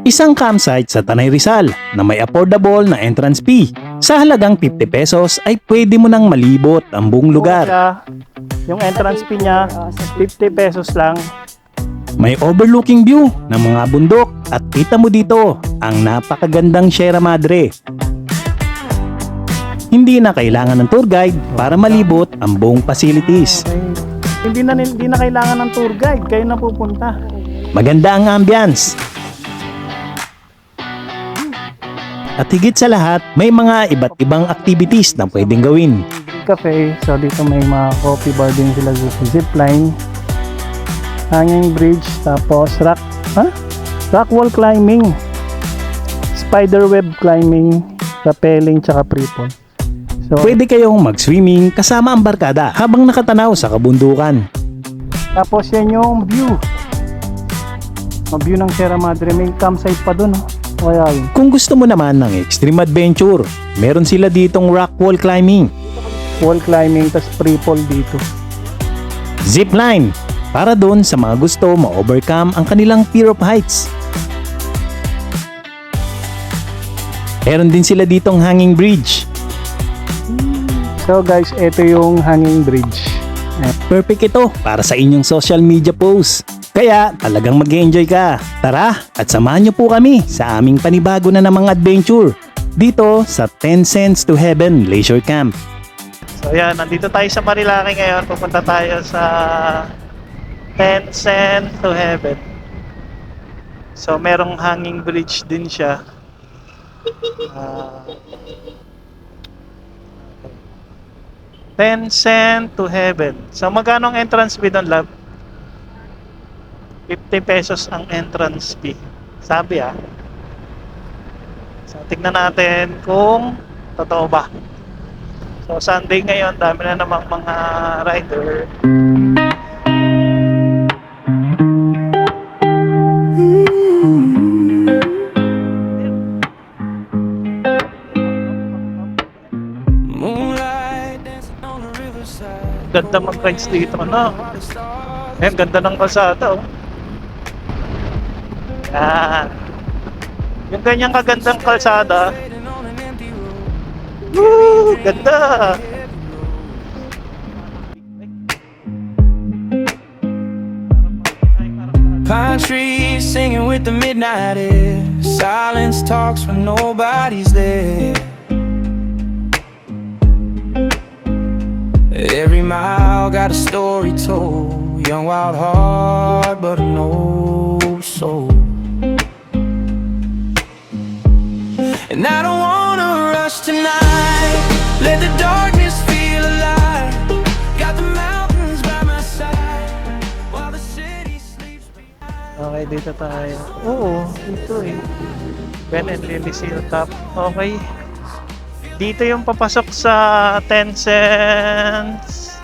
Isang campsite sa Tanay Rizal na may affordable na entrance fee. Sa halagang 50 pesos ay pwede mo nang malibot ang buong lugar. Yung entrance fee niya, 50 pesos lang. May overlooking view ng mga bundok at kita mo dito ang napakagandang Sierra Madre. Hindi na kailangan ng tour guide para malibot ang buong facilities. Okay. Hindi na kailangan ng tour guide, kayo na pupunta. Maganda ang ambience. At higit sa lahat, may mga iba't ibang activities na pwedeng gawin. Cafe, so dito may mga coffee bar din sila sa zipline, hanging bridge, tapos rock wall climbing, spider web climbing, rappelling, tsaka pre-fall. So, pwede kayong mag-swimming kasama ang barkada habang nakatanaw sa kabundukan. Tapos yan yung view. Ang view ng Sierra Madre, may campsite pa dun. Kaya yun. Kung gusto mo naman ng extreme adventure, meron sila ditong rock wall climbing, Wall climbing, tas pre-fall dito. zipline, para doon sa mga gusto ma-overcome ang kanilang fear of heights. Meron din sila ditong hanging bridge. So guys, ito yung hanging bridge. Perfect ito para sa inyong social media post. Kaya talagang mag-enjoy ka. Tara at samahan niyo po kami sa aming panibago na namang adventure dito sa 10 Cents to Heaven Leisure Camp. So ayan, nandito tayo sa Marilaki ngayon. Pupunta tayo sa 10 Cents to Heaven. So merong hanging bridge din siya. 10 Cents to Heaven. So magkano ang entrance fee doon, love? 50 pesos ang entrance fee. Sabi So tignan natin kung totoo ba. So Sunday ngayon, dami na namang mga rider. Ganda mag-rides dito, ano? Ayan, ganda ng kalsada, oh. Yan. Yung ganyang kagandang kalsada. Woo! Ganda! Pine trees singing with the midnight air. Silence talks when nobody's there. Every mile got a story told. Young, wild heart, but an old soul. And I don't wanna rush tonight. Let the darkness feel alive. Got the mountains by my side while the city sleeps behind. Okay, dito tayo. Oo, dito eh. Ben and Lily Hilltop. Okay. Dito yung papasok sa 10 cents.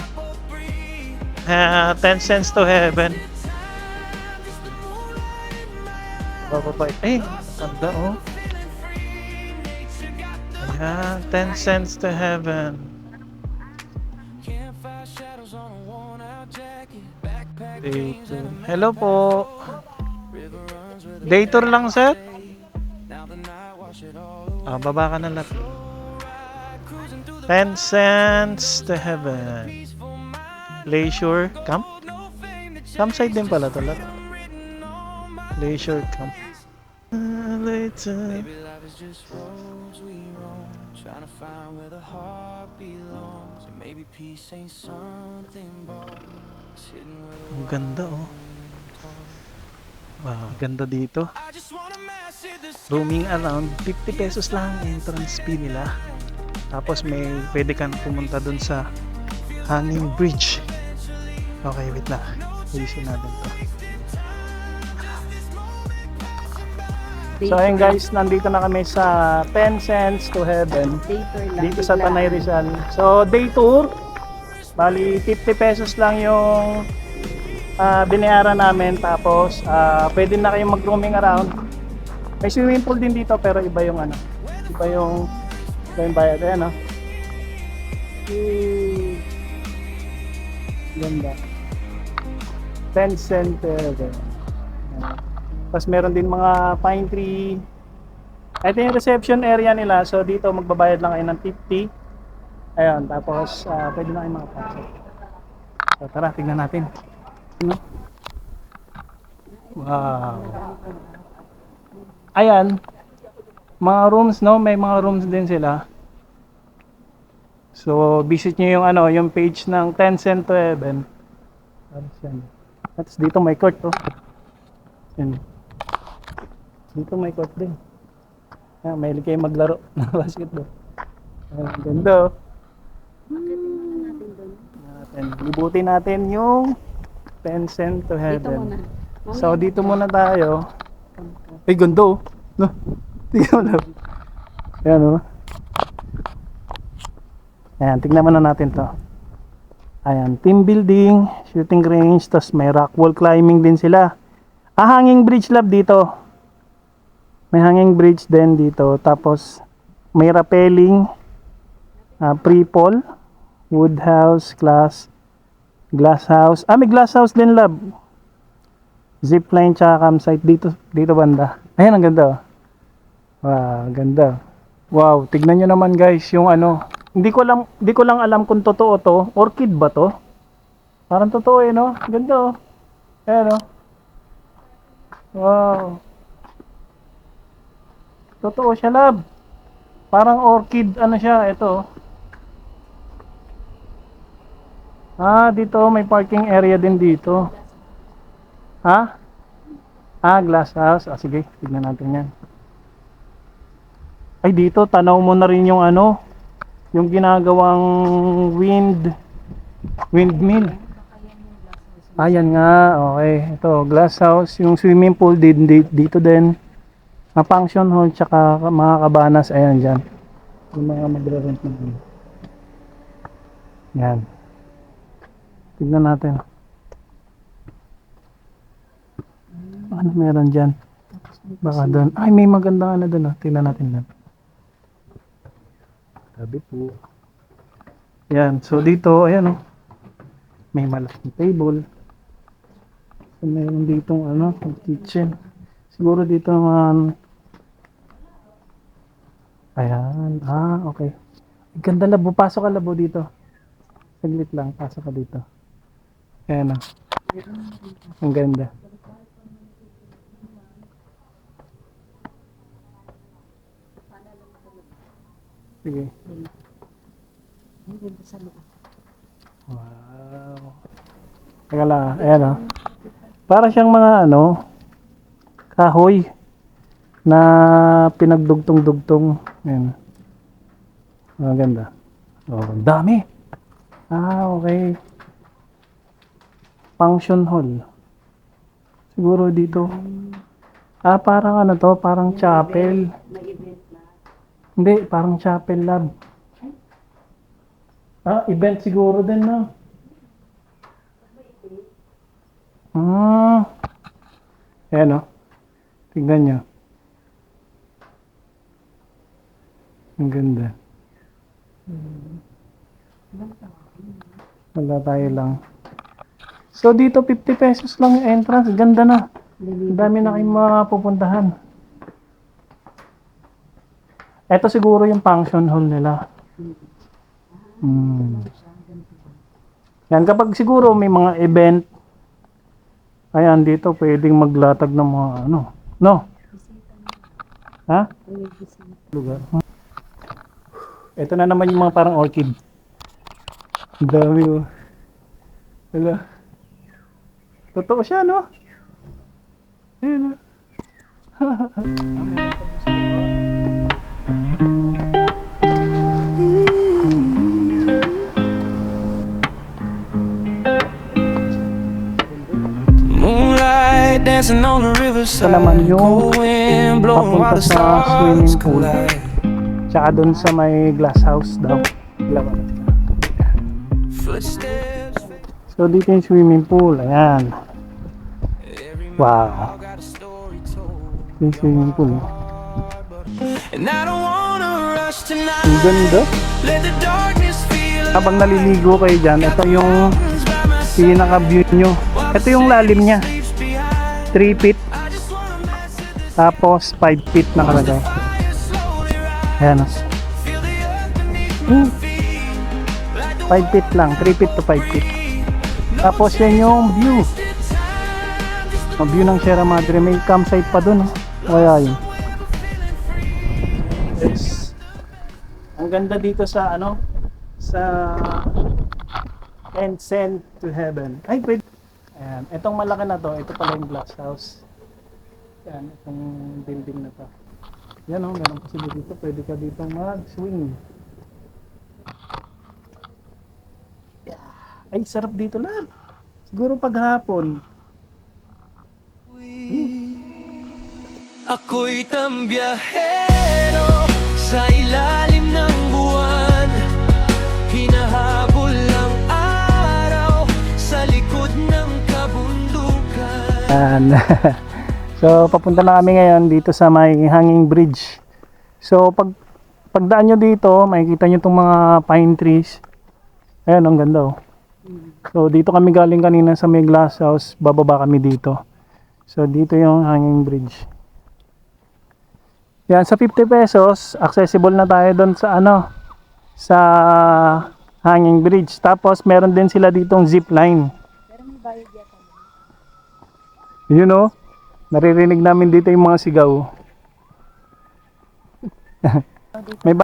10 cents to heaven. Bababa. Eh, ganda oh. Ayan, 10 cents to heaven. Dito. Hello po. Day tour lang, sir? Baba ka na lang. 10 cents to heaven. Leisure camp? Campsite din pala to. Leisure camp. Later. Trying to find where the heart belongs. And maybe peace ain't something but sitting where Ang ganda oh. Wow, ganda dito. Roaming around, 50 pesos lang ang entrance fee nila. Tapos may pwede kang pumunta dun sa hanging bridge. Okay, wait lang. Ayusin natin to. So ayun guys, nandito na kami sa 10 cents to heaven. Dito sa Tanay Rizal. So day tour. Bali 50 pesos lang yung binayaran namin. Tapos pwede na kayong mag-roaming around. May swimming pool din dito pero iba yung ano. Iba yung bayad. Ayan oh. Ganda. 10 cent to heaven. Tapos meron din mga pine tree. Ito yung reception area nila. So dito magbabayad lang kayo ng 50. Ayun, tapos pwede na kayo makapasok. So tara, tignan natin. Ano? Wow. Ayan. Mga rooms, no? May mga rooms din sila. So visit nyo yung yung page ng 10 Cent to Heaven. Tapos dito may court, oh. Yan. Dito may court din. Mahilig kayo maglaro ng basketball. Ang ganda, oh. Libutin natin yung 10 Cent to Heaven. So dito muna tayo. Ay, ganda, oh. No? Tingnan mo lang. Ayan, oh. Ayan, tignan muna natin to. Ayan, team building, shooting range, tas may rock wall climbing din sila. Hanging bridge lab dito. May hanging bridge din dito. Tapos may rappelling, pre-pole, wood house, glass house. May glass house din lab. Zipline tsaka campsite dito banda. Ayan, ang ganda. Wow, ganda. Wow, tignan nyo naman guys yung Hindi ko lang alam kung totoo to. Orchid ba to? Parang totoo no? Ganda, oh. Ayan, oh. Wow. Totoo siya, lab. Parang orchid, siya, ito. Dito, may parking area din dito. Glass house. Sige, tignan natin yan. Ay, dito, tanaw mo na rin yung yung ginagawang windmill. Ayan nga, okay. Ito, glass house, yung swimming pool dito din. Function hall, tsaka mga cabanas, ayan dyan. Yung mga magre-rent na dyan. Yan. Tignan natin. Ano meron dyan? Baka doon. Ay, may magandang doon. Tignan natin doon. Sabi po. Yan. So dito, ayan may malaking table. So mayroon ditong kitchen. Siguro dito naman. Ayan. Okay. Ganda, labo. Pasok ka, labo, dito. Saglit lang. Pasok ka dito. Ayan, ang ganda. Sige. Wow. Teka lang, ayan para siyang mga kahoy na pinagdugtong-dugtong. Ayan. Maganda. Ang dami. Okay. Function hall. Siguro dito. Parang parang chapel. Hindi, parang chapel lab. Event siguro din, no? Ayan, tignan nyo. Ang ganda. Wala tayo lang. So dito 50 pesos lang yung entrance. Ganda na. Ang dami na kayong mapupuntahan. Ito siguro yung function hall nila. Yan, kapag siguro may mga event, ayan, dito pwedeng maglatag ng mga no? Lugar. Ito na naman yung mga parang orchid. Ang dami, oh. Wala. Totoo siya, no? Ayan, Moonlight dancing on the riverside. naman yung Cold wind blowing while papunta the sa swimming stars pool. collide. Tsaka dun sa may glass house daw. Footsteps. So dito yung swimming pool. Ayan. Wow. Got a story told. Yung swimming pool. And I don't wanna rush tonight. Ang ganda. Let the darkness feel Habang naliligo kayo dyan, ito yung pinaka-view nyo. Ito yung lalim niya. 3 feet. Tapos 5 feet nakalagay. Fire slowly rise. Ayan o. Feel the earth beneath my feet. Like the 5 feet lang. 3 feet to 5 feet. Tapos yan yung view. Ang view ng Sierra Madre. May campsite pa dun. Kaya yun. Yes. Ang ganda dito sa ano? Sa Ascent to Heaven. Ay, pwede. Ayan. Itong malaki na to. Ito pala yung glass house. Yan. Itong building na to. Yan o. Meron kasi dito. Pwede ka dito mag-swing. Ay, sarap dito lang. Siguro paghapon. Ako'y tambiyahero sa ilalim ng buwan. Hinahabol ang araw sa likod ng kabundukan. Yan. So, papunta na kami ngayon dito sa may hanging bridge. So, pagdaan nyo dito, makikita nyo itong mga pine trees. Ayan, ang ganda oh. So, dito kami galing kanina sa may glass house. Bababa kami dito. So, dito yung hanging bridge. Yan, sa 50 pesos, accessible na tayo doon sa ano, sa hanging bridge. Tapos, meron din sila ditong zip line. Pero may bayad yata. You know, naririnig namin dito yung mga sigaw. May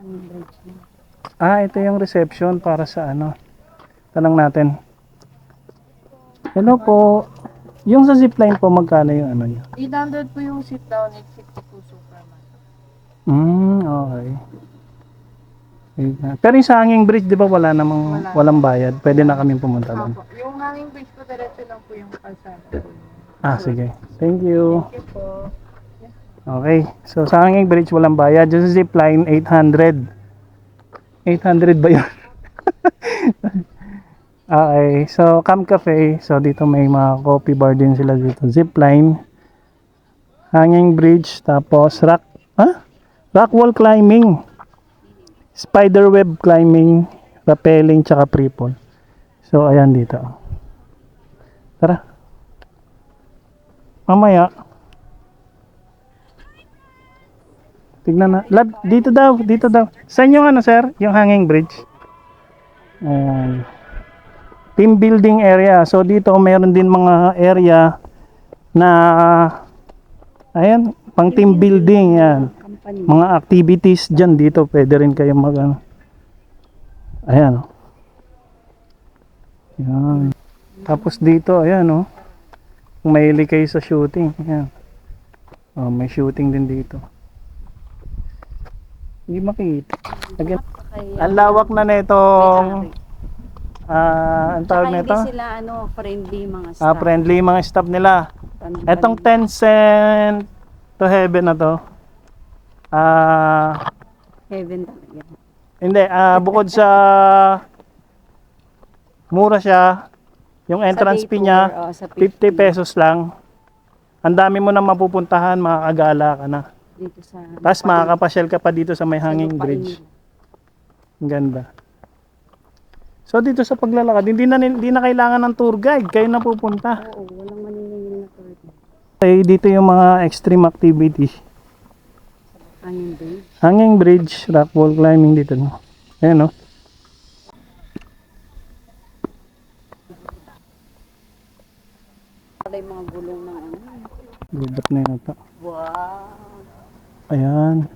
ito yung reception para sa ano. Tanong natin. Hello po. Yung sa zipline po, magkano yung ano niya? 800 po yung sit down, 850 po Superman. Okay. Pero yung sa hanging bridge, di ba wala namang, Wala. walang bayad? Pwede na kami pumunta doon. Opo. Yung hanging bridge po, diretso lang po yung kalsada. Sige. Thank you. Thank you po. Okay. So, sa hanging bridge, walang bayad. Just zipline, 800. 800 ba yun? Okay. So, Camp Cafe. So, dito may mga coffee bar din sila dito. Zipline. Hanging bridge. Tapos, rock wall climbing. Spider web climbing. Rappelling, tsaka pre-fall. So, ayan dito. Tara. Mamaya. Tignan na. Dito daw, dito daw. Saan yung ano, sir? Yung hanging bridge. Ayan. Team building area. So dito meron din mga area na ayan, pang team building yan. Company. Mga activities dyan dito. Pwede rin kayo mag ano. Ayan. Ayan. Tapos dito, ayan oh. Kung mahilig kayo sa shooting. Ayan. Oh, may shooting din dito. Hindi makita. Again, ang lawak na nitong ang tawag Tsaka nito? hindi sila friendly mga staff. Friendly mga staff nila. Etong 10 cent to heaven na to. Heaven talaga. Hindi, bukod sa mura siya, yung entrance Sa day fee tour, niya, sa 50 pesos lang. Ang dami mo na mapupuntahan, makakagala ka na. Dito sa Tapos makakapasyal ka pa dito sa may hanging bridge. Ang ganda. So dito sa paglalakad, hindi na kailangan ng tour guide, kayo na pupunta. Oo, walang maniningil na tour. Okay, dito yung mga extreme activities. Hanging bridge. Hanging bridge, rock wall climbing dito. No? Ayan no. Wala yung mga gulong ng ano. Libat na yun ito. Wow. Ayan.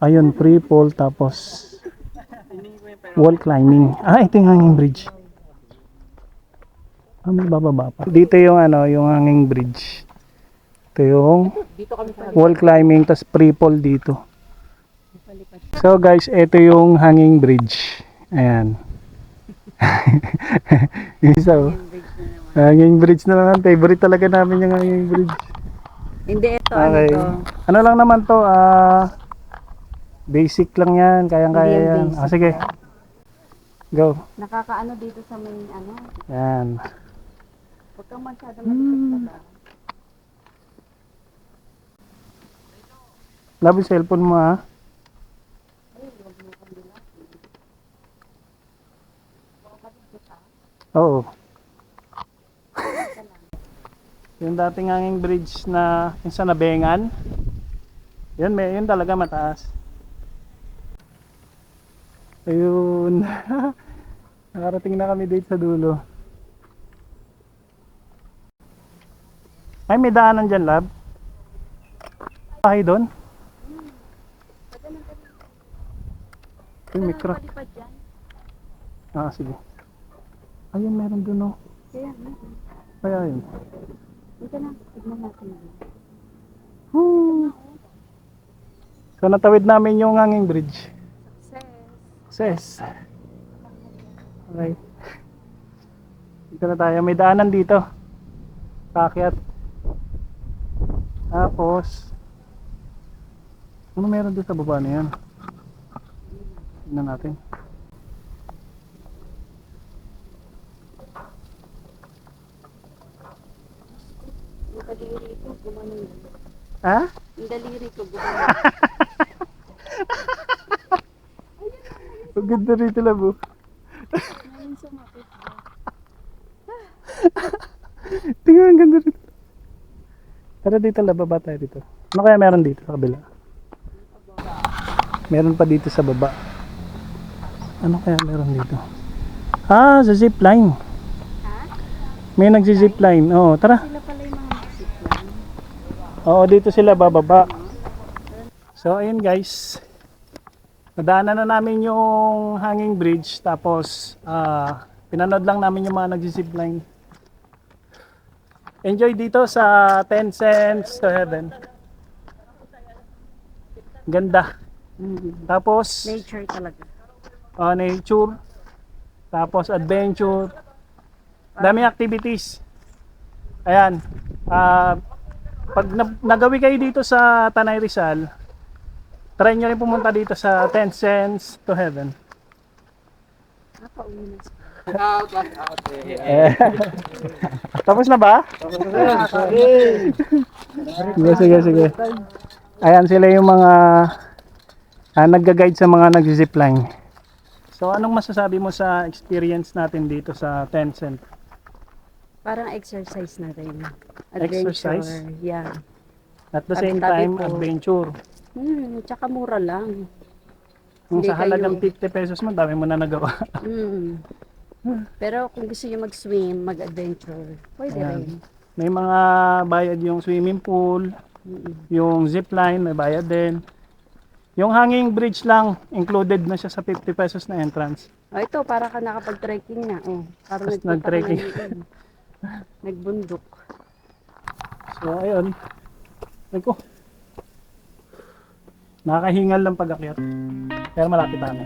Ayun, free fall tapos wall climbing. Ito yung hanging bridge. May bababa pa. Dito yung ano, yung hanging bridge. Ito yung Dito kami sa wall climbing tapos free fall dito. So guys, ito yung hanging bridge. Ayan. Isa oh. Hanging bridge na naman. Favorite talaga namin yung hanging bridge. Hindi, ito Okay. ano to. Ano lang naman to, basic lang yan. Kayang-kaya Hindi yan yan. basic. Sige. Go. Nakakaano dito sa may ano. Yan. Huwag kang masyadong malikot ba. Love yung cellphone mo ha. Oo. Yun Yung dating hanging bridge na yung sa Nabengan. Yun talaga mataas. Ayun. Nakarating na kami dito sa dulo. Ay, may daanan dyan, lab. Bahay doon. Ay, may crack. Palipad dyan. Ah, sige. Ayun, meron doon, oh. Kaya, Kaya yun. dito na. Tignan natin. Woo! So, natawid namin yung hanging bridge. Success. Success. Okay. Dito na tayo. May daanan dito. Kakyat. Tapos, ano meron doon sa baba na yan? Tignan natin. Yung daliri ko, gumanon. Ha? Yung daliri ko, gumanon. Ang ganda rito, labo. Ngayon sumapit. Tingnan, ang ganda rito. Tara dito, lababa tayo dito. Ano kaya meron dito sa kabila? Meron pa dito sa baba. Ano kaya meron dito? Ah, sa zipline. Ha? May nagsi-zipline. Oo, tara. Sila pala yung mga zipline. Oo, dito sila bababa. So, ayun guys. Nadaanan na namin yung hanging bridge. Tapos, pinanood lang namin yung mga nagsi-zipline. Enjoy dito sa 10 cents to heaven. Ganda. Tapos, Nature talaga. nature. Tapos, adventure. Daming activities. Ayan. Pag nagawi kayo dito sa Tanay Rizal, try nyo rin pumunta dito sa 10 cents to heaven. Nakauwi na siya. Tapos na ba? Sige. Ayan sila yung mga nagga-guide sa mga nag-zipline. So anong masasabi mo sa experience natin dito sa 10 cent? Parang exercise na rin. Exercise? Yeah. At the same Tabi-tabi time, po. adventure. Tsaka mura lang. Kung Hindi sa halagang kayo- 50 pesos mo, dami mo na nagawa. Pero kung gusto niyo mag-swim, mag-adventure, pwede Ayan. rin. May mga bayad yung swimming pool, yung zipline, may bayad din. Yung hanging bridge lang, included na siya sa 50 pesos na entrance. Oh, ito, para ka nakapag-trekking na. Oh, parang Tapos nagpunta ka nag-trekking. na dito. Nagbundok. So, ayun. Ay ko. Nakakahingal lang pag-akyat. Pero malapit kami.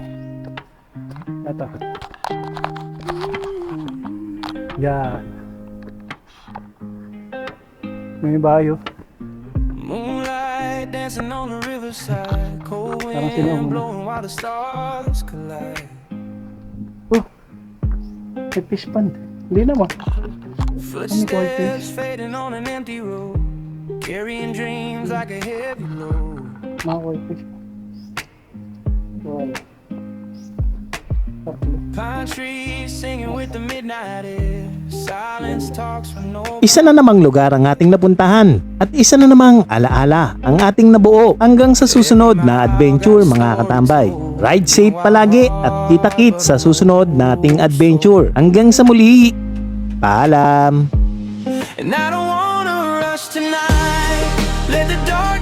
Ito. Yan. May bayo. Moonlight dancing on the riverside, cold Parang sila wind muna. blowing while the stars collide. May fish pond. Hindi naman. Footsteps fading on an empty road, carrying dreams like a heavy load. Mga koi fish. Wow. Tatlo. Pine trees singing with the midnight air, silence talks for no. Isa na namang lugar ang ating napuntahan at isa na namang alaala ang ating nabuo hanggang sa susunod na adventure mga katambay. Ride safe palagi at kita-kit sa susunod nating adventure. Hanggang sa muli, paalam! And I don't wanna rush tonight. Let the dark